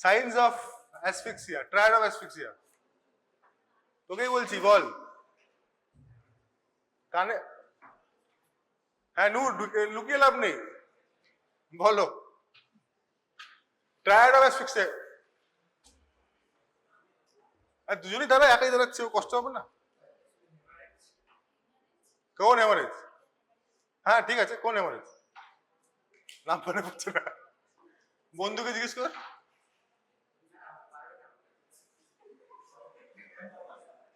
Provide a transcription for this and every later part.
Signs of asphyxia, triad of asphyxia. তোকেই বলছি, বল। কানে, হ্যাঁ নূর, লুকিয়ে লাভ নেই, বলো। Triad of asphyxia. আর দুজনেই দাঁড়া, একাই দাঁড়াচ্ছে, ও কষ্ট হবে না? কোন হ্যামারেজ? হ্যাঁ ঠিক আছে, কোন হ্যামারেজ? নাম মনে পড়ছে না, বন্ধুকে জিজ্ঞেস কর।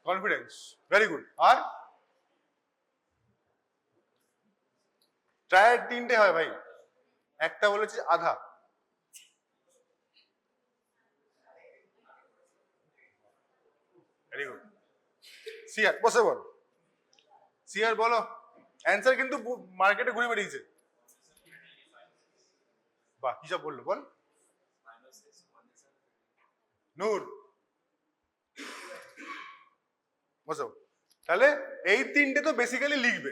Confidence, very good. আর ট্রায়াড তিনটে হয় ভাই, একটা বলেছি আধা। Very good. সিয়ার বসে বল, সিয়ার বলো অ্যান্সার, কিন্তু মার্কেটে ঘুরে বেরিয়েছে। বাহ, কি সব বললো বল। নূর বসো। তাহলে এই তিনটে তো বেসিক্যালি লিখবে।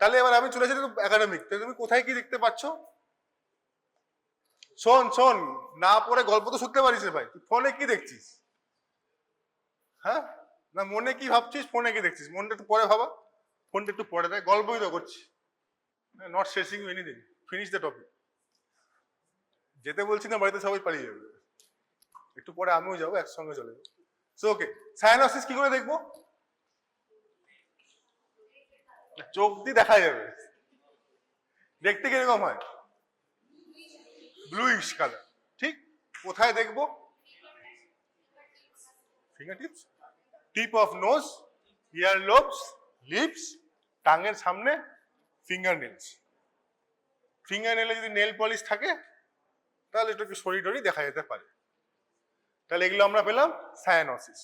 তাহলে এবার আমি চলে যাচ্ছি একাডেমিক। তাহলে তুমি কোথায় কি দেখতে পাচ্ছ? শোন শোন, না পড়ে গল্প তো শুনতে পারিস ভাই, তুই ফোনে কি দেখছিস? হ্যাঁ, না মনে কি ভাবছিস, ফোনে কি দেখছিস? মনটা একটু পরে ভাবা, ফোনটা একটু পরে দেয়, গল্পই তো করছি। Not stressing you anything, finish the topic. যেতে বলছি না, বাড়িতে সবাই পালিয়ে যাবে। একটু পরে আমিও যাবো, একসঙ্গে চলে যাবো। সো ওকে, সায়ানোসিস কি করে দেখবো? চোখ দিয়ে দেখা যাবে। দেখতে কিরকম হয়? Bluish colour. ঠিক, কোথায় দেখবো? Finger tips, tip of nose, ear lobes, lips, টাঙের সামনে, ফিঙ্গার নেলস। ফিঙ্গার নেলে যদি নেল পলিশ থাকে তাহলে একটু শরীর টরি দেখা যেতে পারে। তাহলে এগুলো আমরা পেলাম সায়ানোসিস।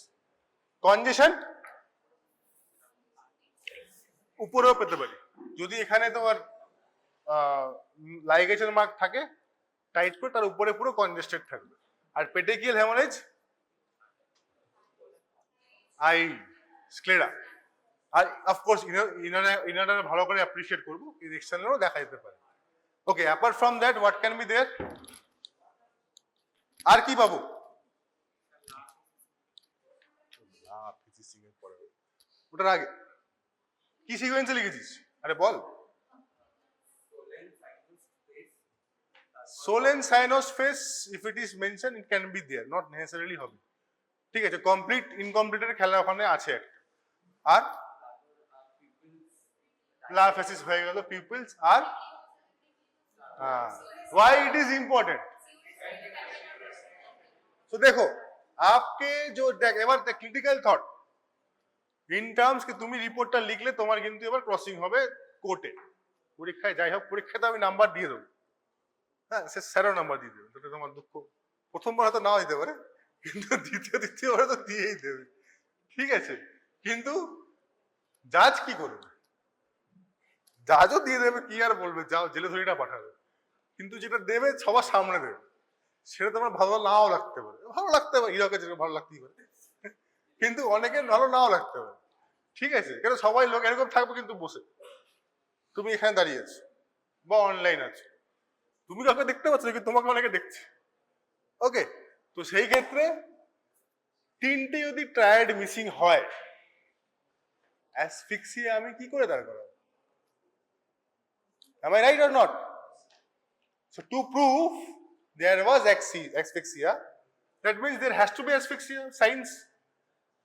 কনজেশন উপরেও পেতে পারি, যদি এখানে তোমার লাইগেশন মার্ক থাকে টাইট করে, তার উপরে পুরো কনজেস্টেড থাকবে। আর পেটেকিয়াল হ্যামারেজ, আই স্ক্লেরা। আর অফকোর্স ইনারা ভালো করে অ্যাপ্রিশিয়েট করবো, ইরেকশনেরও দেখা যেতে পারে। Okay, apart from that what can be there? আর কি পাবো? ওটার আগে কি সিকোয়েন্সে লিখেছিস? আরে বল। Swollen cyanosed face, if it is mention it can be there, not necessarily হবে। ঠিক আছে, কমপ্লিট ইনকমপ্লিটের খেলা ওখানে আছে একটা। আর লাফেসিস হয়ে গেল, পিপলস। আর why it is important? तो देखो आपके जो এবার ক্রিটিক্যাল থট ইন টার্মস কি তুমি রিপোর্টটা লিখলে তোমার কিন্তু এবার ক্রসিং হবে কোর্টে, পরীক্ষায় যাই হোক, পরীক্ষাতে আমি নাম্বার দিয়ে দেবো। হ্যাঁ, সে স্যারও নাম্বার দিয়ে দেবে, তাতে তোমার দুঃখ। প্রথমবার হয়তো নাও দিতে পারে, কিন্তু দ্বিতীয়বার তো দিয়েই দেবে। ঠিক আছে, কিন্তু জাজ কি করবে? জাজও দিয়ে দেবে, কি আর বলবে, যাও জেলে ধরিটা পাঠাবে। কিন্তু যেটা দেবে সবার সামনে দেবে, সেটা তোমার ভালো নাও লাগতে পারে। ভালো লাগতে পারে, হিরোকে যেটা ভালো লাগতেই পারে, কিন্তু অনেকের ভালো নাও লাগতে পারে। ঠিক আছে, কেন সবাই লোক এরকম থাকবে, কিন্তু বসে তুমি এখানে দাঁড়িয়ে আছো বা অনলাইন আছো, তুমি কাউকে দেখতে পাচ্ছ, কিন্তু তোমাকে অনেকে দেখছে। ওকে, তো সেই ক্ষেত্রে তিনটে যদি ট্রায়াড মিসিং হয়, অ্যাসফিক্সিয়া আমি কি করে দাঁড় করাবো? Am I right or not? So to prove there was asphyxia, that means there has to be asphyxia. Science,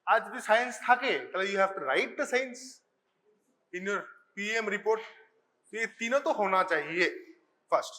आज भी science থাকে তাহলে you have to write the science in your PM report. तो ये तीनों तो होना चाहिए फर्स्ट।